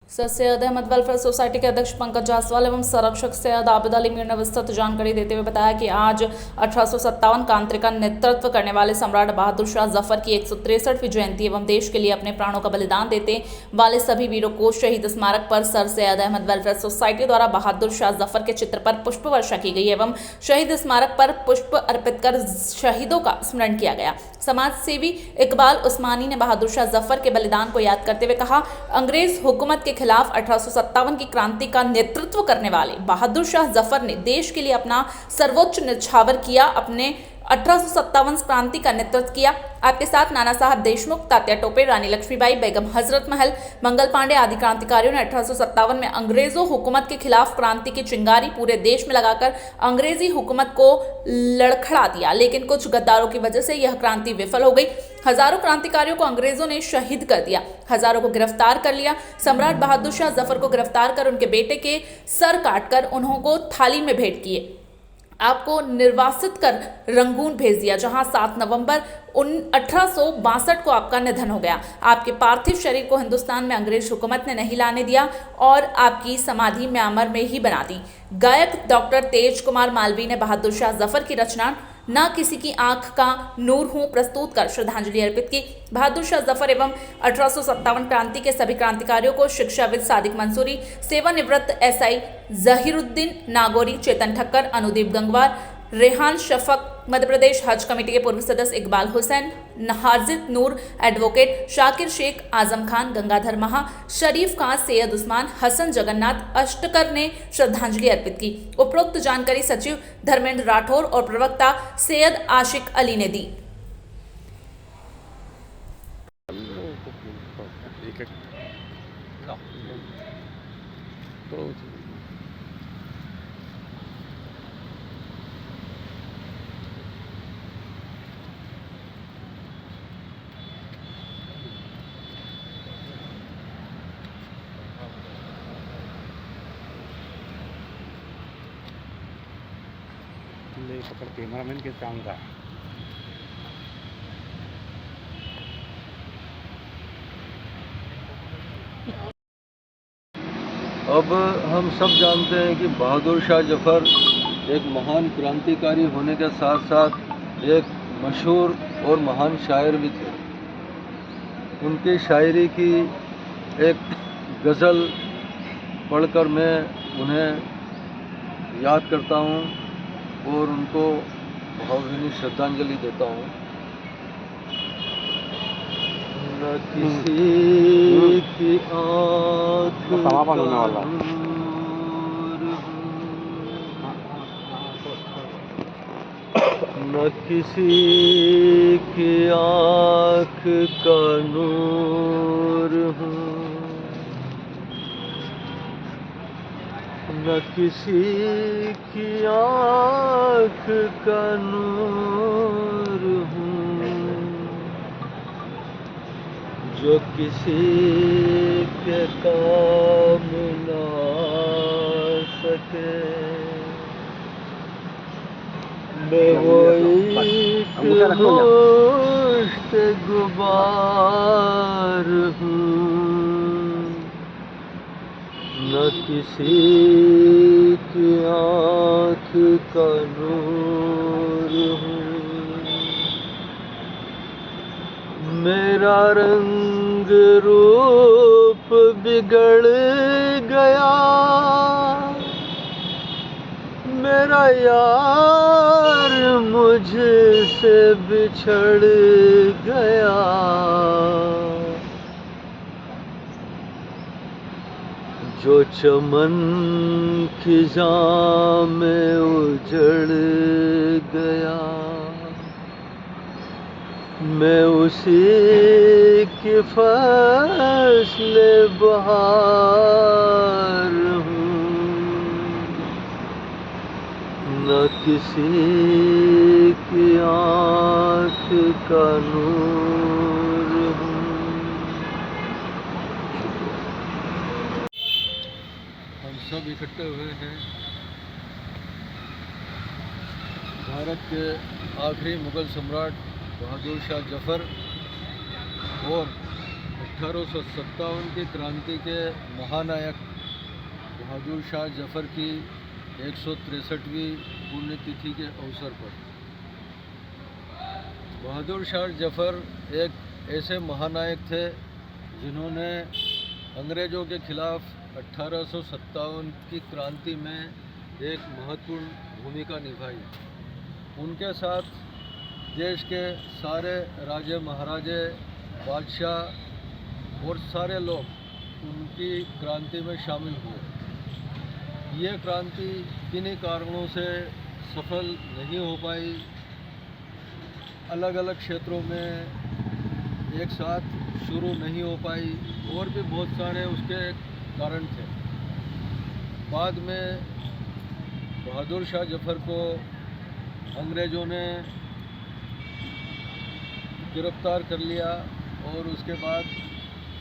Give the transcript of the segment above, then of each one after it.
Sir Syed Ahmad welfare society के अध्यक्ष पंकज जायसवाल एवं संरक्षक सैयद आबिद अली मीर ने विस्तृत जानकारी देते हुए बताया कि आज 1857 क्रांति का नेतृत्व करने वाले सम्राट बहादुर शाह जफर की 163वीं जयंती एवं देश के लिए अपने प्राणों का बलिदान देते वाले सभी वीरों को शहीद स्मारक पर Sir Syed Ahmad welfare society द्वारा बहादुर शाह जफर के चित्र पर पुष्प वर्षा की गई एवं शहीद स्मारक पर पुष्प अर्पित कर शहीदों का स्मरण किया गया। समाज सेवी इकबाल उस्मानी ने बहादुर शाह जफर के बलिदान को याद करते हुए कहा, अंग्रेज हुकूमत के खिलाफ 1857 की क्रांति का नेतृत्व करने वाले बहादुर शाह जफर ने देश के लिए अपना सर्वोच्च न्यौछावर किया। अपने 1857 क्रांति का नेतृत्व किया। आपके साथ नाना साहब देशमुख, तात्या टोपे, रानी लक्ष्मीबाई, बेगम हजरत महल, मंगल पांडे आदि क्रांतिकारियों ने 1857 में अंग्रेजों हुकूमत के खिलाफ क्रांति की चिंगारी पूरे देश में लगाकर अंग्रेजी हुकूमत को लड़खड़ा दिया, लेकिन कुछ गद्दारों की वजह से यह क्रांति विफल हो गई। हजारों क्रांतिकारियों को अंग्रेजों ने शहीद कर दिया, हजारों को गिरफ्तार कर लिया। सम्राट बहादुर शाह जफर को गिरफ्तार कर उनके बेटे के सर काटकर उन्होंने थाली में भेंट किए, आपको निर्वासित कर रंगून भेज दिया, जहां 7 नवंबर 1862 को आपका निधन हो गया। आपके पार्थिव शरीर को हिंदुस्तान में अंग्रेज हुकूमत ने नहीं लाने दिया और आपकी समाधि म्यांमार में ही बना दी। गायक डॉक्टर तेज कुमार मालवीय ने बहादुर शाह जफर की रचना ना किसी की आंख का नूर हूं प्रस्तुत कर श्रद्धांजलि अर्पित की। बहादुर शाह जफर एवं 1857 क्रांति के सभी क्रांतिकारियों को शिक्षाविद सादिक मंसूरी, सेवानिवृत्त एसआई जहीरुद्दीन नागौरी, चेतन ठक्कर, अनुदीप गंगवार, रेहान शफक, मध्य प्रदेश हज कमेटी के पूर्व सदस्य इकबाल हुसैन, हाजिद नूर, एडवोकेट शाकिर शेख, आजम खान, गंगाधर महा, शरीफ खान, सैयद उस्मान, हसन जगन्नाथ अष्टकर ने श्रद्धांजलि अर्पित की। उपरोक्त जानकारी सचिव धर्मेंद्र राठौर और प्रवक्ता सैयद आशिक अली ने दी। पकड़ कैमरामैन के काम का अब हम सब जानते हैं कि बहादुर शाह जफर एक महान क्रांतिकारी होने के साथ साथ एक मशहूर और महान शायर भी थे। उनकी शायरी की एक गज़ल पढ़कर मैं उन्हें याद करता हूँ और उनको भावभीनी श्रद्धांजलि देता हूँ। न किसी की आँख का नूर, न किसी की आँख का नूर हूँ, न किसी की आँख का नूर हूँ, जो किसी के काम ना सके। मैं वो एक मुश्त गुबार हूँ, न किसी की आँख का नूर हूँ। मेरा रंग रूप बिगड़ गया, मेरा यार मुझसे बिछड़ गया। जो चमन खिज़ां में उजड़ गया, मैं उसी की फसल बहार हूँ, न किसी की आँख का नूर हूँ। हम सब इकट्ठे हुए हैं भारत के आखिरी मुग़ल सम्राट बहादुर शाह जफर और 1857 की क्रांति के महानायक बहादुर शाह जफ़र की 163वीं पुण्यतिथि के अवसर पर बहादुर शाह जफ़र एक ऐसे महानायक थे जिन्होंने अंग्रेज़ों के खिलाफ 1857 की क्रांति में एक महत्वपूर्ण भूमिका निभाई। उनके साथ देश के सारे राजे महाराजे बादशाह और सारे लोग उनकी क्रांति में शामिल हुए। ये क्रांति किन्हीं कारणों से सफल नहीं हो पाई। अलग अलग क्षेत्रों में एक साथ शुरू नहीं हो पाई और भी बहुत सारे उसके कारण थे। बाद में बहादुर शाह जफ़र को अंग्रेज़ों ने गिरफ्तार कर लिया और उसके बाद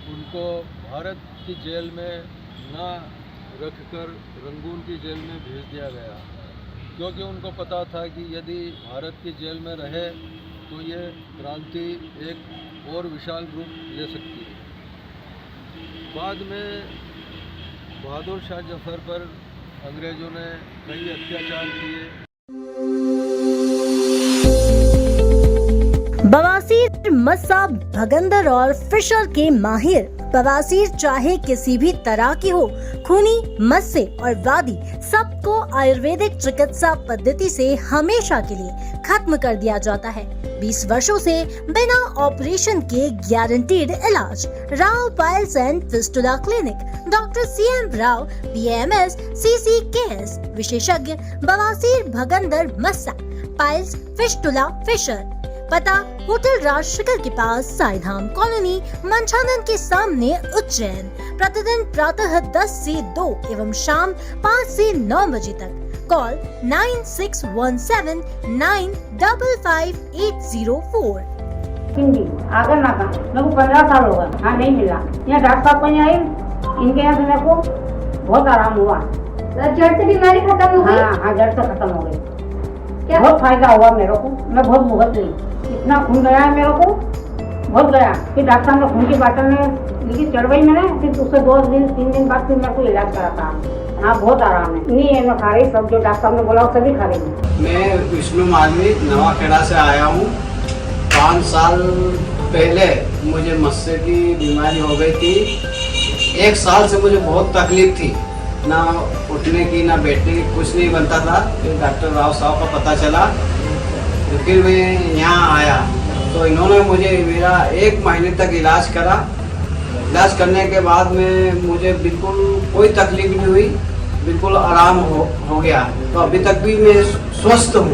उनको भारत की जेल में ना रखकर रंगून की जेल में भेज दिया गया, क्योंकि उनको पता था कि यदि भारत की जेल में रहे तो ये क्रांति एक और विशाल रूप ले सकती है। बाद में बहादुर शाह जफ़र पर अंग्रेज़ों ने कई अत्याचार किए। बवासीर, मस्सा, भगंदर और फिशर के माहिर बवासीर चाहे किसी भी तरह की हो, खूनी, मस्से और वादी, सबको आयुर्वेदिक चिकित्सा पद्धति से हमेशा के लिए खत्म कर दिया जाता है। 20 वर्षों से बिना ऑपरेशन के गारंटीड इलाज। Rao piles and fistula clinic, doctor CM Rao, BAMS, CCKS, विशेषज्ञ बवासीर, भगंदर, मस्सा, पाइल्स, फिस्टुला, फिशर। पता होटल राजशेखर के पास, साईधाम कॉलोनी, मंछानन के सामने, उज्जैन। प्रतिदिन प्रातः 10 से 2 एवं शाम 5 से 9 बजे तक। कॉल 9617 955804। हिंदी आगर ना का मेरे को 15 साल हो गए। हाँ नहीं मिला। यहाँ डॉक्टर साहब को आई, इनके यहाँ से मेरे को बहुत आराम हुआ। जड़ से बीमारी खत्म हो गई? हाँ, जड़ से खत्म हो गई। बहुत फायदा हुआ मेरे को। मैं बहुत भुगत गई, इतना खून गया है मेरे को, बहुत गया। फिर डॉक्टर ने खून की बाटल में लिखी, चढ़वाई मैंने। फिर उससे 2-3 दिन बाद फिर मेरे को इलाज करा था। हाँ, बहुत आराम है। नहीं है, मैं खा रही सब जो डॉक्टर ने बोला सभी खा रही हूँ। मैं विष्णु माधवी नवाखेड़ा से आया हूँ। 5 साल पहले मुझे मस्से की बीमारी हो गई थी। 1 साल से मुझे बहुत तकलीफ थी, ना उठने की ना बैठने की, कुछ नहीं बनता था। फिर डॉक्टर राव साहब का पता चला तो फिर मैं यहाँ आया तो इन्होंने मुझे मेरा 1 महीने तक इलाज करा। इलाज करने के बाद में मुझे बिल्कुल कोई तकलीफ नहीं हुई, बिल्कुल आराम हो गया। तो अभी तक भी मैं स्वस्थ हूँ।